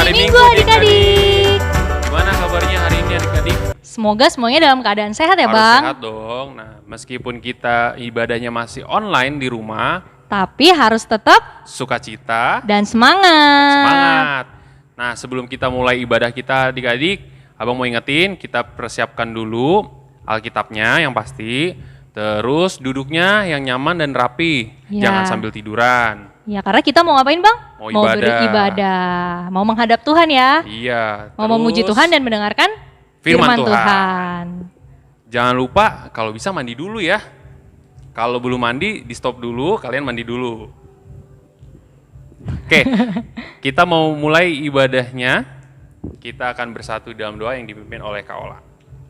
hari Minggu adik-adik. Gimana kabarnya hari ini adik-adik? Semoga semuanya dalam keadaan sehat ya Harus Bang. sehat dong. Nah, meskipun kita ibadahnya masih online di rumah, Tapi harus tetap sukacita dan semangat. semangat. Nah, sebelum kita mulai ibadah kita adik-adik, Abang mau ingetin kita persiapkan dulu Alkitabnya yang pasti, terus duduknya yang nyaman dan rapi, Ya. jangan sambil tiduran. Ya karena kita mau ngapain Bang? Mau ibadah. beribadah, mau menghadap Tuhan ya. Iya. Mau terus memuji Tuhan dan mendengarkan firman Tuhan. Jangan lupa kalau bisa mandi dulu ya. Kalau belum mandi, di stop dulu, kalian mandi dulu. Oke, kita mau mulai ibadahnya. Kita akan bersatu dalam doa yang dipimpin oleh Kak Ola.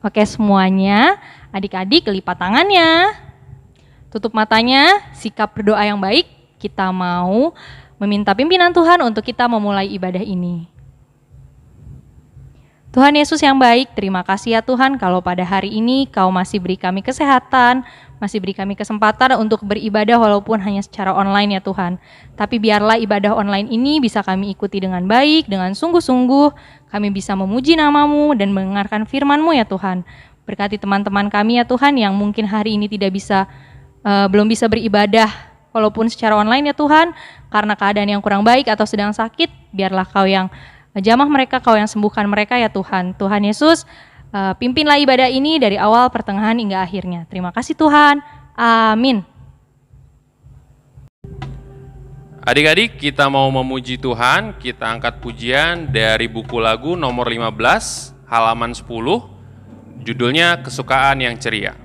Oke semuanya, adik-adik lipat tangannya. Tutup matanya, sikap berdoa yang baik. Kita mau meminta pimpinan Tuhan untuk kita memulai ibadah ini. Tuhan Yesus yang baik, terima kasih ya Tuhan kalau pada hari ini Kau masih beri kami kesehatan, masih beri kami kesempatan untuk beribadah walaupun hanya secara online ya Tuhan. Tapi biarlah ibadah online ini bisa kami ikuti dengan baik, dengan sungguh-sungguh, kami bisa memuji nama-Mu dan mendengarkan firman-Mu ya Tuhan. Berkati teman-teman kami ya Tuhan yang mungkin hari ini belum bisa beribadah walaupun secara online ya Tuhan, karena keadaan yang kurang baik atau sedang sakit, biarlah Kau yang jamah mereka, Kau yang sembuhkan mereka ya Tuhan. Tuhan Yesus, pimpinlah ibadah ini dari awal, pertengahan hingga akhirnya. Terima kasih Tuhan. Amin. Adik-adik, kita mau memuji Tuhan, kita angkat pujian dari buku lagu nomor 15, halaman 10, judulnya Kesukaan yang Ceria.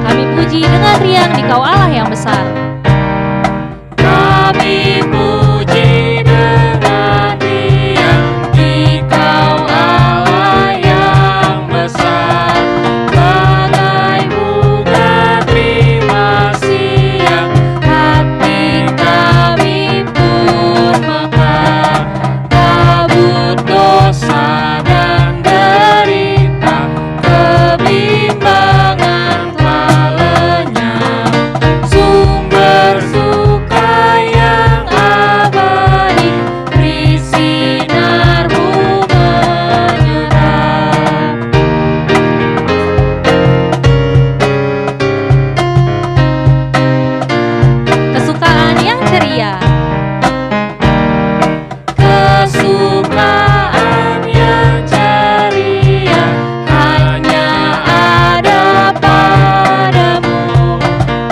Kami puji dengan riang di Kau Allah yang besar. Kami puji dengan riang di Kau Allah yang besar, bagai bunga terima siang, hati kami pun mekar, kabut dosa dan derita, kebimbangan telah lenyap, sumber suka yang abadi, beri sinar-Mu menyerap. Kesukaan yang ceria. Kesukaan yang ceria hanya ada padamu,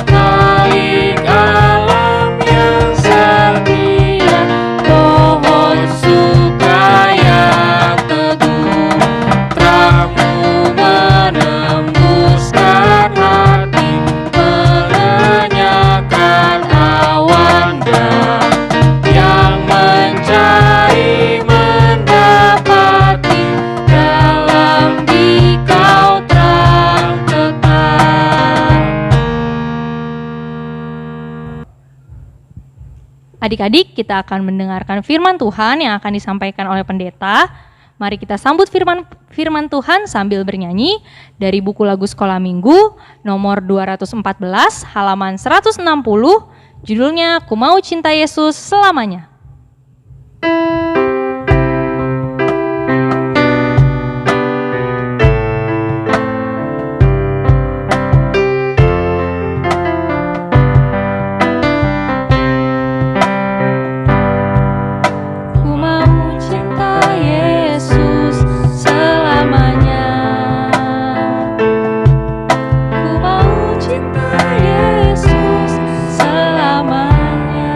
Khalik alam yang setia, pohon suka yang teguh, terang-Mu menembuskan hati, mengenyahkan awan gelap, yang mencari mendapati, dalam di Kau terang tetap. Adik-adik, kita akan mendengarkan firman Tuhan yang akan disampaikan oleh pendeta. Mari kita sambut firman Tuhan sambil bernyanyi dari buku lagu Sekolah Minggu nomor 214 halaman 160, judulnya Ku Mau Cinta Yesus Selamanya. Ku mau cinta Yesus selamanya. Ku mau cinta Yesus selamanya.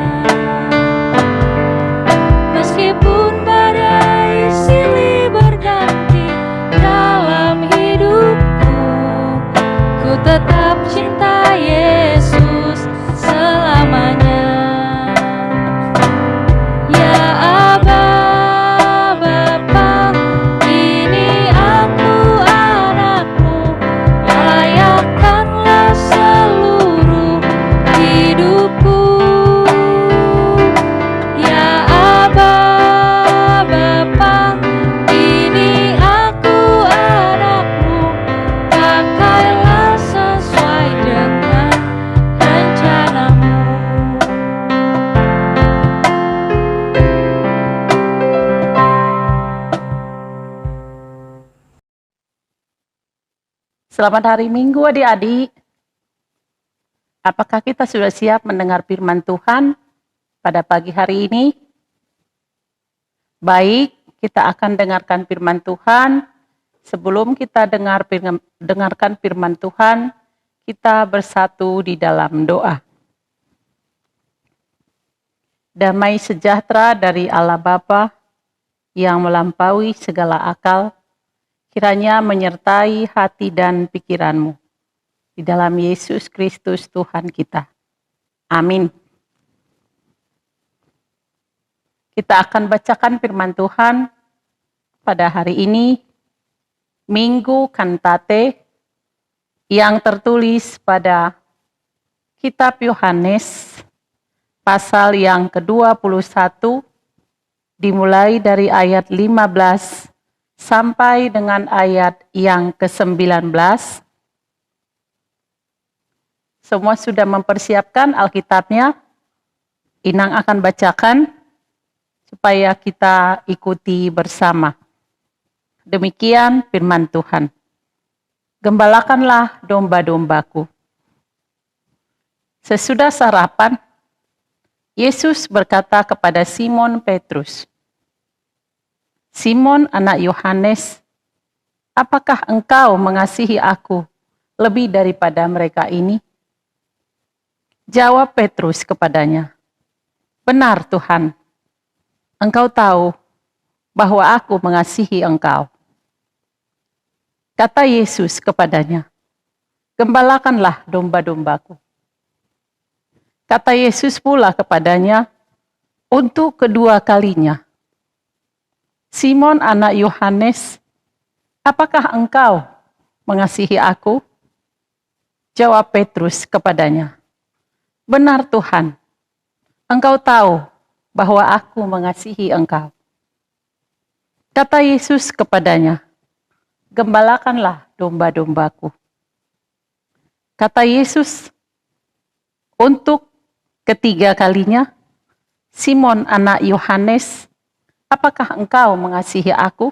Selamat hari Minggu adik-adik. Apakah kita sudah siap mendengar firman Tuhan pada pagi hari ini? Baik, kita akan dengarkan firman Tuhan. Sebelum kita dengarkan firman Tuhan, kita bersatu di dalam doa. Damai sejahtera dari Allah Bapa yang melampaui segala akal, kiranya menyertai hati dan pikiranmu. Di dalam Yesus Kristus Tuhan kita. Amin. Kita akan bacakan firman Tuhan pada hari ini, Minggu Kantate, yang tertulis pada Kitab Yohanes, pasal yang ke-21, dimulai dari ayat 15 sampai dengan ayat yang ke-19. Semua sudah mempersiapkan Alkitabnya. Inang akan bacakan supaya kita ikuti bersama. Demikian firman Tuhan. Gembalakanlah domba-dombaku. Sesudah sarapan, Yesus berkata kepada Simon Petrus, "Simon anak Yohanes, apakah engkau mengasihi aku lebih daripada mereka ini?" Jawab Petrus kepadanya, "Benar Tuhan, Engkau tahu bahwa aku mengasihi Engkau." Kata Yesus kepadanya, "Gembalakanlah domba-dombaku." Kata Yesus pula kepadanya untuk kedua kalinya, "Simon anak Yohanes, apakah engkau mengasihi aku?" Jawab Petrus kepadanya, "Benar Tuhan, Engkau tahu bahwa aku mengasihi engkau." Kata Yesus kepadanya, "Gembalakanlah domba-dombaku." Kata Yesus untuk ketiga kalinya, "Simon anak Yohanes, apakah engkau mengasihi aku?"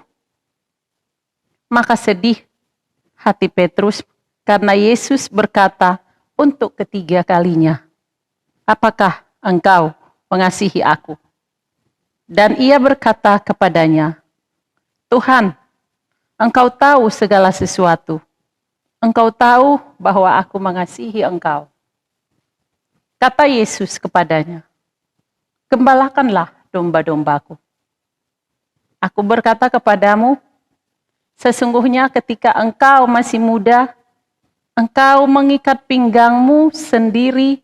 Maka sedih hati Petrus karena Yesus berkata untuk ketiga kalinya, "Apakah engkau mengasihi aku?" Dan ia berkata kepadanya, "Tuhan, Engkau tahu segala sesuatu. Engkau tahu bahwa aku mengasihi Engkau." Kata Yesus kepadanya, "Gembalakanlah domba-dombaku. Aku berkata kepadamu, sesungguhnya ketika engkau masih muda, engkau mengikat pinggangmu sendiri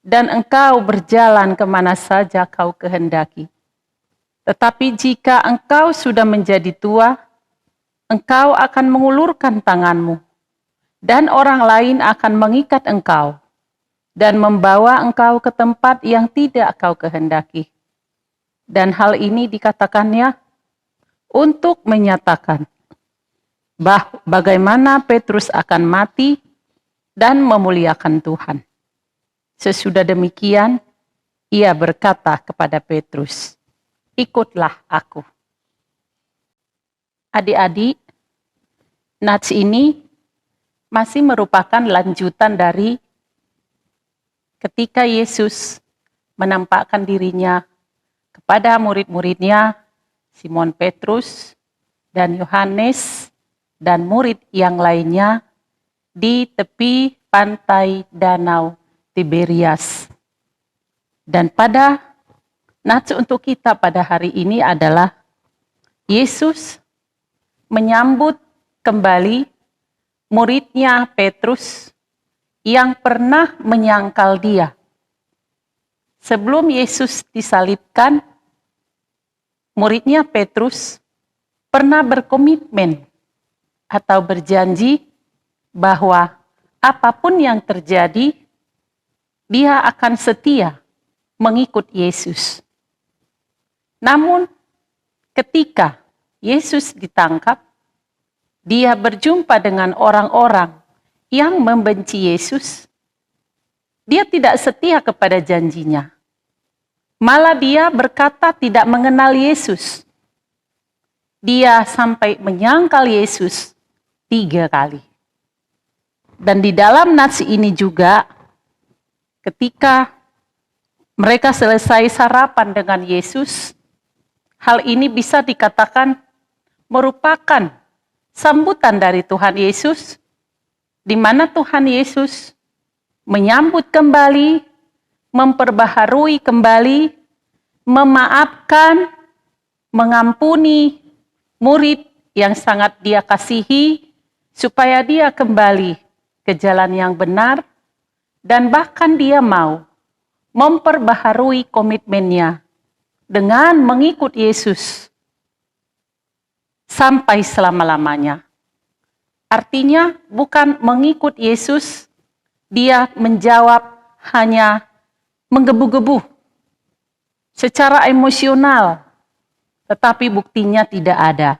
dan engkau berjalan kemana saja kau kehendaki. Tetapi jika engkau sudah menjadi tua, engkau akan mengulurkan tanganmu, dan orang lain akan mengikat engkau, dan membawa engkau ke tempat yang tidak kau kehendaki." Dan hal ini dikatakannya untuk menyatakan bagaimana Petrus akan mati dan memuliakan Tuhan. Sesudah demikian, ia berkata kepada Petrus, "Ikutlah aku." Adik-adik, nats ini masih merupakan lanjutan dari ketika Yesus menampakkan dirinya kepada murid-muridnya, Simon Petrus dan Yohanes dan murid yang lainnya di tepi pantai Danau Tiberias. Dan pada nats untuk kita pada hari ini adalah Yesus menyambut kembali muridnya Petrus yang pernah menyangkal dia. Sebelum Yesus disalibkan, muridnya Petrus pernah berkomitmen atau berjanji bahwa apapun yang terjadi, dia akan setia mengikut Yesus. Namun, ketika Yesus ditangkap, dia berjumpa dengan orang-orang yang membenci Yesus. Dia tidak setia kepada janjinya. Malah dia berkata tidak mengenal Yesus. Dia sampai menyangkal Yesus 3 kali. Dan di dalam nats ini juga, ketika mereka selesai sarapan dengan Yesus, hal ini bisa dikatakan merupakan sambutan dari Tuhan Yesus, di mana Tuhan Yesus menyambut kembali, memperbaharui kembali, memaafkan, mengampuni murid yang sangat dia kasihi, supaya dia kembali ke jalan yang benar, dan bahkan dia mau memperbaharui komitmennya dengan mengikut Yesus sampai selama-lamanya. Artinya bukan mengikut Yesus, dia menjawab hanya menggebu-gebu secara emosional, tetapi buktinya tidak ada.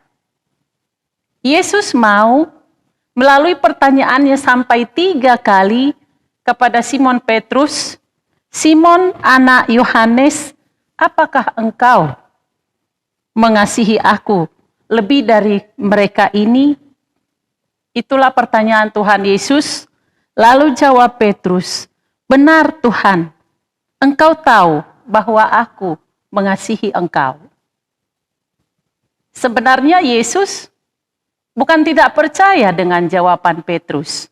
Yesus mau melalui pertanyaannya sampai 3 kali kepada Simon Petrus, "Simon anak Yohanes, apakah engkau mengasihi aku lebih dari mereka ini?" Itulah pertanyaan Tuhan Yesus. Lalu jawab Petrus, "Benar Tuhan, engkau tahu bahwa aku mengasihi engkau." Sebenarnya Yesus bukan tidak percaya dengan jawaban Petrus.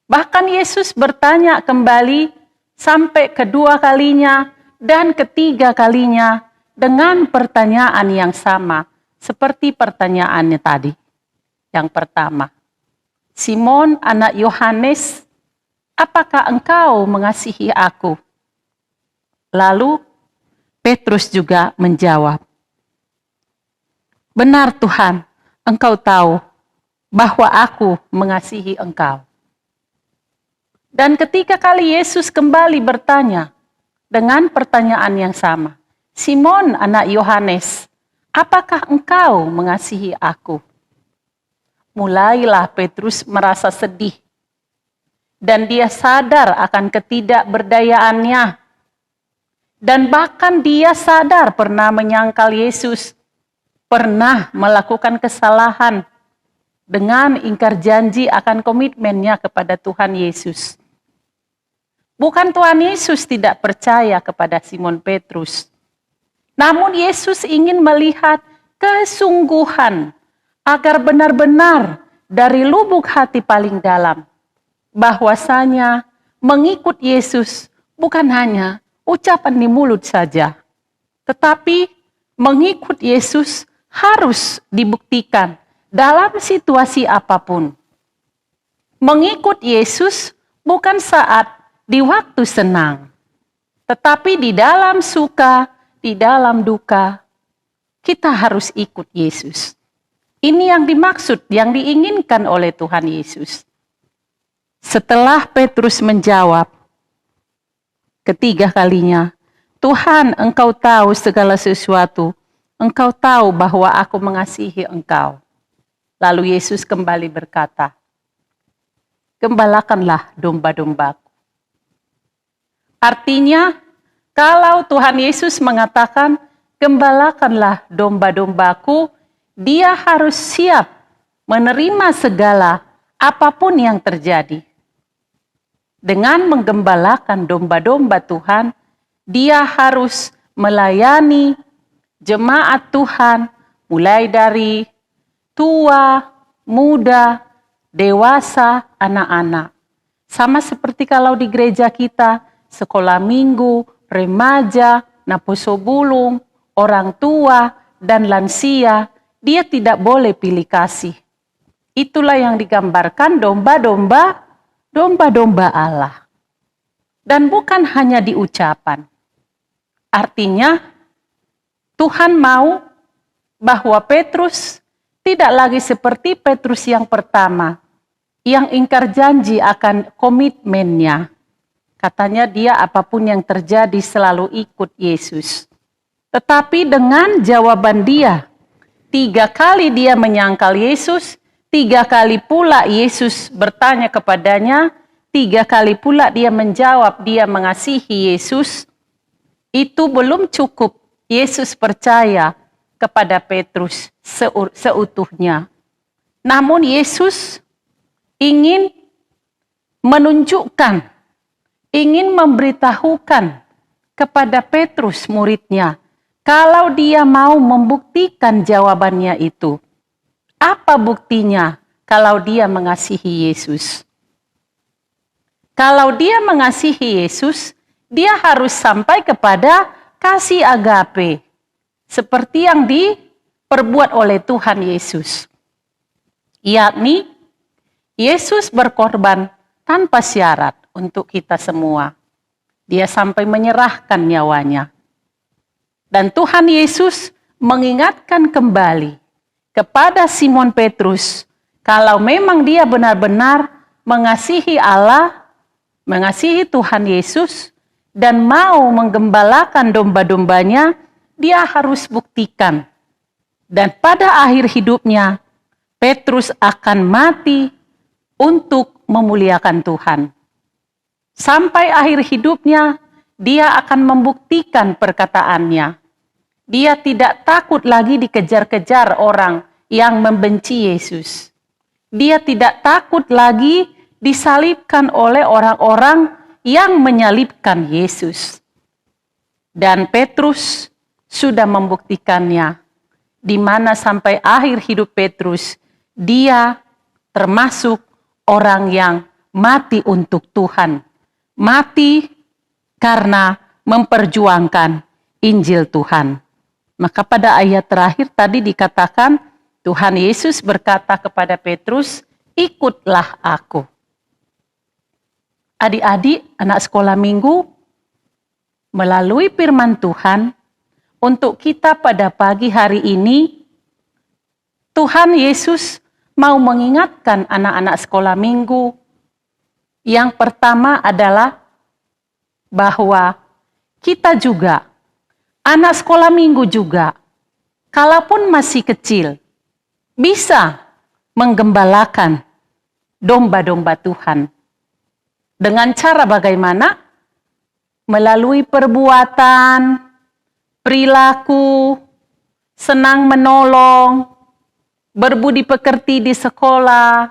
Bahkan Yesus bertanya kembali sampai kedua kalinya dan ketiga kalinya dengan pertanyaan yang sama seperti pertanyaannya tadi. Yang pertama, "Simon anak Yohanes, apakah engkau mengasihi aku?" Lalu Petrus juga menjawab, "Benar Tuhan, engkau tahu bahwa aku mengasihi engkau." Dan ketika kali Yesus kembali bertanya dengan pertanyaan yang sama, "Simon anak Yohanes, apakah engkau mengasihi aku?" Mulailah Petrus merasa sedih. Dan dia sadar akan ketidakberdayaannya. Dan bahkan dia sadar pernah menyangkal Yesus, pernah melakukan kesalahan dengan ingkar janji akan komitmennya kepada Tuhan Yesus. Bukan Tuhan Yesus tidak percaya kepada Simon Petrus. Namun Yesus ingin melihat kesungguhan agar benar-benar dari lubuk hati paling dalam bahwasanya mengikut Yesus bukan hanya ucapan di mulut saja, tetapi mengikut Yesus harus dibuktikan dalam situasi apapun. Mengikut Yesus bukan saat di waktu senang, tetapi di dalam suka, di dalam duka, kita harus ikut Yesus. Ini yang dimaksud, yang diinginkan oleh Tuhan Yesus. Setelah Petrus menjawab ketiga kalinya, "Tuhan, engkau tahu segala sesuatu. Engkau tahu bahwa aku mengasihi engkau." Lalu Yesus kembali berkata, "Gembalakanlah domba-dombaku." Artinya, kalau Tuhan Yesus mengatakan, "Gembalakanlah domba-dombaku," dia harus siap menerima segala apapun yang terjadi. Dengan menggembalakan domba-domba Tuhan, dia harus melayani jemaat Tuhan, mulai dari tua, muda, dewasa, anak-anak. Sama seperti kalau di gereja kita, sekolah minggu, remaja, naposo bulung, orang tua, dan lansia, dia tidak boleh pilih kasih. Itulah yang digambarkan domba-domba Allah. Dan bukan hanya di ucapan. Artinya, Tuhan mau bahwa Petrus tidak lagi seperti Petrus yang pertama, yang ingkar janji akan komitmennya. Katanya dia apapun yang terjadi selalu ikut Yesus. Tetapi dengan jawaban dia, 3 kali dia menyangkal Yesus, 3 kali pula Yesus bertanya kepadanya, 3 kali pula dia menjawab dia mengasihi Yesus. Itu belum cukup Yesus percaya kepada Petrus seutuhnya. Namun Yesus ingin menunjukkan, ingin memberitahukan kepada Petrus muridnya, kalau dia mau membuktikan jawabannya itu. Apa buktinya kalau dia mengasihi Yesus? Kalau dia mengasihi Yesus, dia harus sampai kepada kasih agape, seperti yang diperbuat oleh Tuhan Yesus. Yakni, Yesus berkorban tanpa syarat untuk kita semua. Dia sampai menyerahkan nyawanya. Dan Tuhan Yesus mengingatkan kembali kepada Simon Petrus, kalau memang dia benar-benar mengasihi Allah, mengasihi Tuhan Yesus, dan mau menggembalakan domba-dombanya, dia harus buktikan. Dan pada akhir hidupnya, Petrus akan mati untuk memuliakan Tuhan. Sampai akhir hidupnya, dia akan membuktikan perkataannya. Dia tidak takut lagi dikejar-kejar orang yang membenci Yesus. Dia tidak takut lagi disalibkan oleh orang-orang yang menyalibkan Yesus. Dan Petrus sudah membuktikannya, di mana sampai akhir hidup Petrus, dia termasuk orang yang mati untuk Tuhan. Mati karena memperjuangkan Injil Tuhan. Maka pada ayat terakhir tadi dikatakan, Tuhan Yesus berkata kepada Petrus, ikutlah aku. Adik-adik, anak sekolah minggu, melalui firman Tuhan, untuk kita pada pagi hari ini, Tuhan Yesus mau mengingatkan anak-anak sekolah minggu. Yang pertama adalah bahwa kita juga, anak sekolah minggu juga, kalaupun masih kecil, bisa menggembalakan domba-domba Tuhan. Dengan cara bagaimana? Melalui perbuatan, perilaku, senang menolong, berbudi pekerti di sekolah,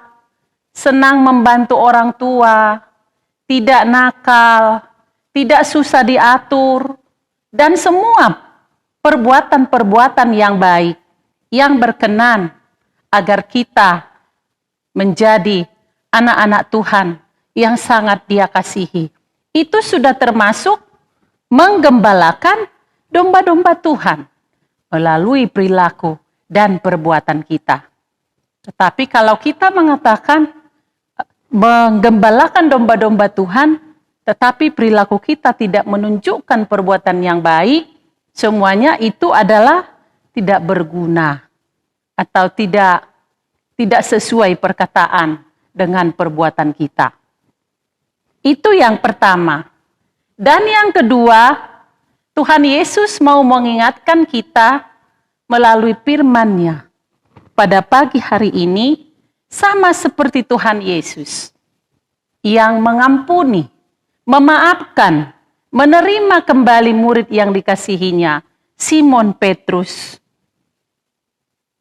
senang membantu orang tua, tidak nakal, tidak susah diatur, dan semua perbuatan-perbuatan yang baik, yang berkenan agar kita menjadi anak-anak Tuhan yang sangat Dia kasihi. Itu sudah termasuk menggembalakan domba-domba Tuhan melalui perilaku dan perbuatan kita. Tetapi kalau kita mengatakan menggembalakan domba-domba Tuhan, tetapi perilaku kita tidak menunjukkan perbuatan yang baik, semuanya itu adalah tidak berguna atau tidak sesuai perkataan dengan perbuatan kita. Itu yang pertama. Dan yang kedua, Tuhan Yesus mau mengingatkan kita melalui firman-Nya. Pada pagi hari ini, sama seperti Tuhan Yesus yang mengampuni, memaafkan, menerima kembali murid yang dikasihinya, Simon Petrus.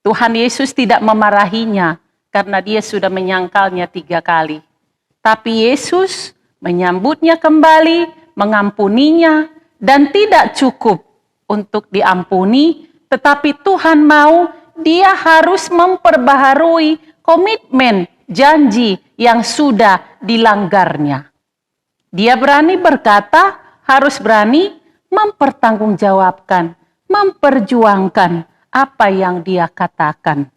Tuhan Yesus tidak memarahinya karena dia sudah menyangkalnya 3 kali. Tapi Yesus menyambutnya kembali, mengampuninya, dan tidak cukup untuk diampuni, tetapi Tuhan mau dia harus memperbaharui komitmen janji yang sudah dilanggarnya. Dia berani berkata, harus berani mempertanggungjawabkan, memperjuangkan apa yang dia katakan.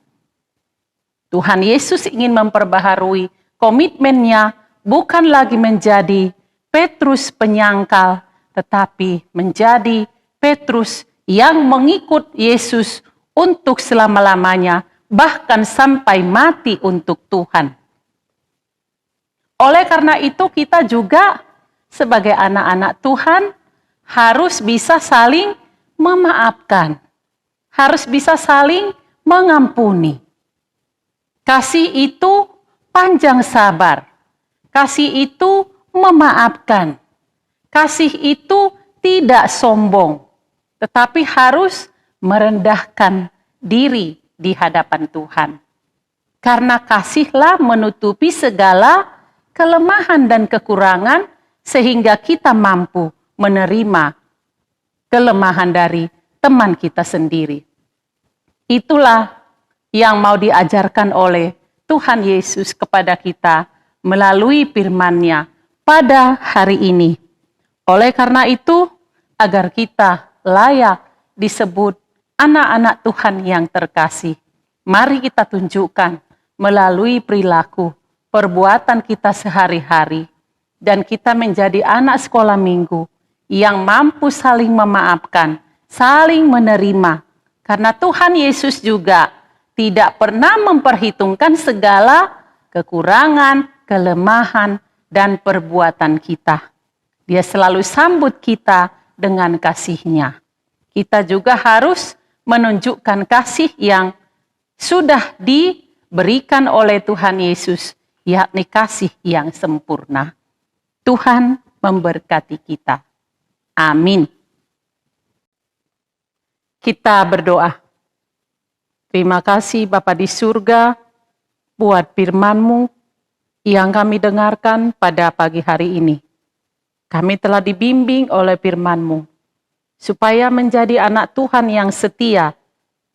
Tuhan Yesus ingin memperbaharui komitmennya, bukan lagi menjadi Petrus penyangkal, tetapi menjadi Petrus yang mengikut Yesus untuk selama-lamanya, bahkan sampai mati untuk Tuhan. Oleh karena itu kita juga sebagai anak-anak Tuhan harus bisa saling memaafkan, harus bisa saling mengampuni. Kasih itu panjang sabar. Kasih itu memaafkan. Kasih itu tidak sombong, tetapi harus merendahkan diri di hadapan Tuhan. Karena kasihlah menutupi segala kelemahan dan kekurangan sehingga kita mampu menerima kelemahan dari teman kita sendiri. Itulah yang mau diajarkan oleh Tuhan Yesus kepada kita melalui firman-Nya pada hari ini. Oleh karena itu, agar kita layak disebut anak-anak Tuhan yang terkasih, mari kita tunjukkan melalui perilaku, perbuatan kita sehari-hari, dan kita menjadi anak sekolah minggu yang mampu saling memaafkan, saling menerima. Karena Tuhan Yesus juga tidak pernah memperhitungkan segala kekurangan, kelemahan, dan perbuatan kita. Dia selalu sambut kita dengan kasih-Nya. Kita juga harus menunjukkan kasih yang sudah diberikan oleh Tuhan Yesus, yakni kasih yang sempurna. Tuhan memberkati kita. Amin. Kita berdoa. Terima kasih Bapa di surga buat firman-Mu yang kami dengarkan pada pagi hari ini. Kami telah dibimbing oleh firman-Mu supaya menjadi anak Tuhan yang setia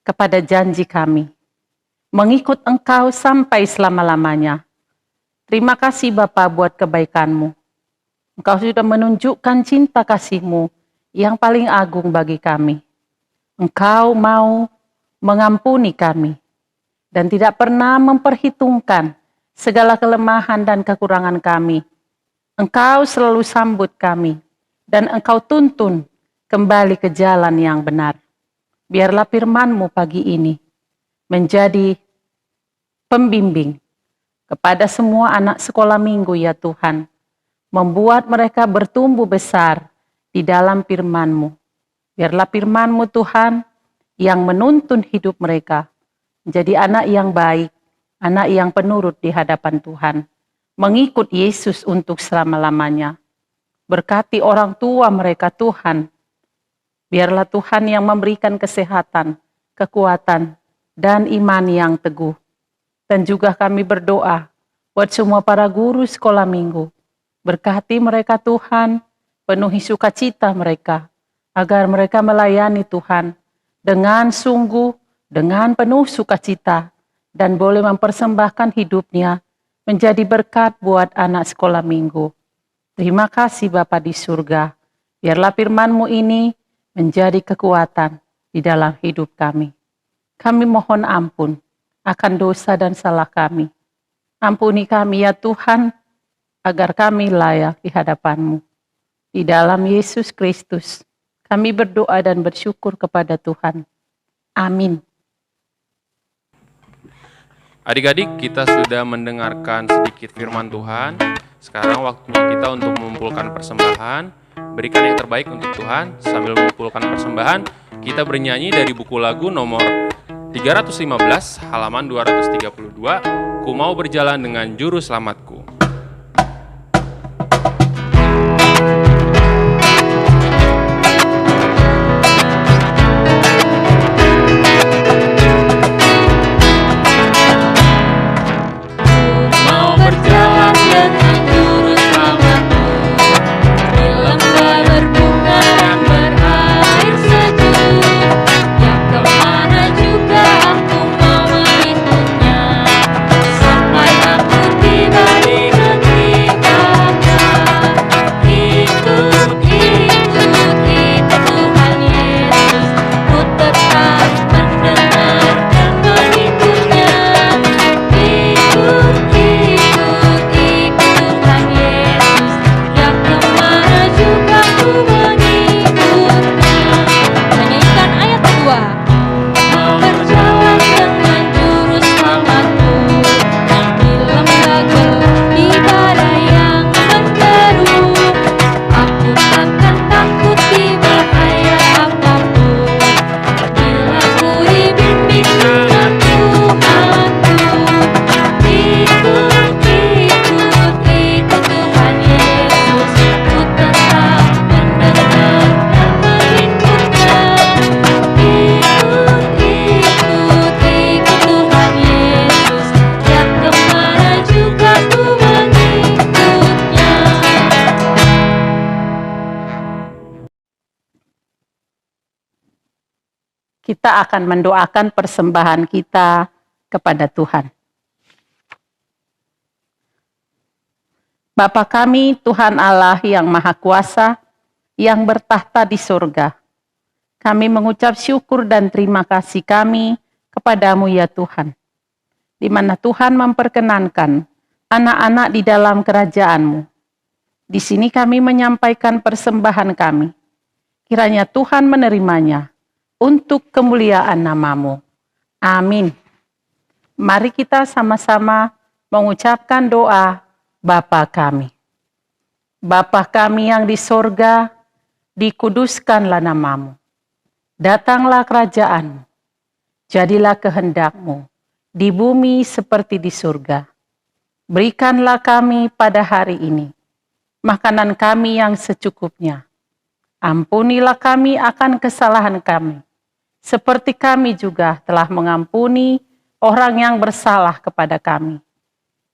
kepada janji kami, mengikut Engkau sampai selama-lamanya. Terima kasih Bapa buat kebaikan-Mu. Engkau sudah menunjukkan cinta kasih-Mu yang paling agung bagi kami. Engkau mau mengampuni kami dan tidak pernah memperhitungkan segala kelemahan dan kekurangan kami. Engkau selalu sambut kami dan Engkau tuntun kembali ke jalan yang benar. Biarlah firman-Mu pagi ini menjadi pembimbing kepada semua anak sekolah minggu ya Tuhan, membuat mereka bertumbuh besar di dalam firman-Mu. Biarlah firman-Mu Tuhan yang menuntun hidup mereka menjadi anak yang baik, anak yang penurut di hadapan Tuhan, mengikut Yesus untuk selama-lamanya. Berkati orang tua mereka Tuhan. Biarlah Tuhan yang memberikan kesehatan, kekuatan, dan iman yang teguh. Dan juga kami berdoa buat semua para guru sekolah minggu. Berkati mereka Tuhan, penuhi sukacita mereka, agar mereka melayani Tuhan dengan sungguh, dengan penuh sukacita, dan boleh mempersembahkan hidupnya menjadi berkat buat anak sekolah minggu. Terima kasih Bapa di surga. Biarlah firman-Mu ini menjadi kekuatan di dalam hidup kami. Kami mohon ampun akan dosa dan salah kami. Ampuni kami ya Tuhan, agar kami layak di hadapan-Mu. Di dalam Yesus Kristus, kami berdoa dan bersyukur kepada Tuhan. Amin. Adik-adik, kita sudah mendengarkan sedikit firman Tuhan. Sekarang waktunya kita untuk mengumpulkan persembahan. Berikan yang terbaik untuk Tuhan. Sambil mengumpulkan persembahan, kita bernyanyi dari buku lagu nomor 315, halaman 232, Ku mau berjalan dengan juru selamatku. Sampai aku tiba di kita akan mendoakan persembahan kita kepada Tuhan. Bapa kami, Tuhan Allah yang Maha Kuasa, yang bertahta di surga, kami mengucap syukur dan terima kasih kami kepadamu ya Tuhan, di mana Tuhan memperkenankan anak-anak di dalam kerajaan-Mu. Di sini kami menyampaikan persembahan kami. Kiranya Tuhan menerimanya untuk kemuliaan nama-Mu. Amin. Mari kita sama-sama mengucapkan doa Bapa kami. Bapa kami yang di sorga, dikuduskanlah nama-Mu. Datanglah kerajaan-Mu. Jadilah kehendak-Mu di bumi seperti di surga. Berikanlah kami pada hari ini makanan kami yang secukupnya. Ampunilah kami akan kesalahan kami, seperti kami juga telah mengampuni orang yang bersalah kepada kami.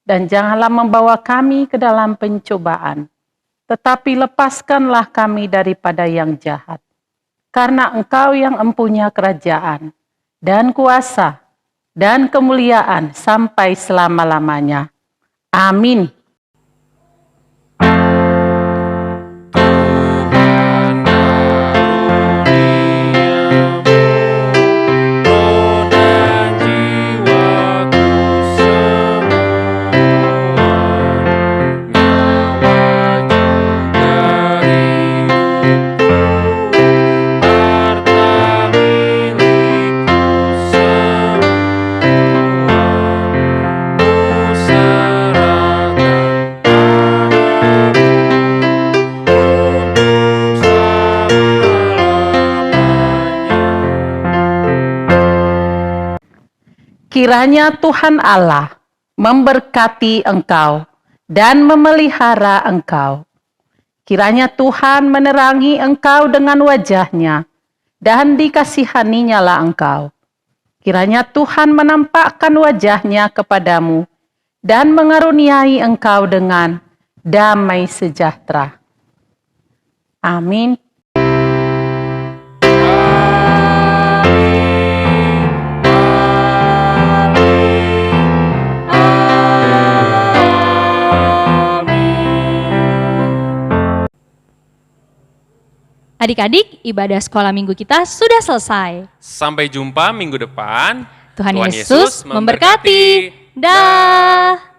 Dan janganlah membawa kami ke dalam pencobaan, tetapi lepaskanlah kami daripada yang jahat. Karena Engkau yang empunya kerajaan, dan kuasa, dan kemuliaan sampai selama-lamanya. Amin. Kiranya Tuhan Allah memberkati engkau dan memelihara engkau. Kiranya Tuhan menerangi engkau dengan wajah-Nya dan dikasihaninyalah engkau. Kiranya Tuhan menampakkan wajah-Nya kepadamu dan mengaruniai engkau dengan damai sejahtera. Amin. Adik-adik, ibadah sekolah minggu kita sudah selesai. Sampai jumpa minggu depan. Tuhan Yesus memberkati. Dah.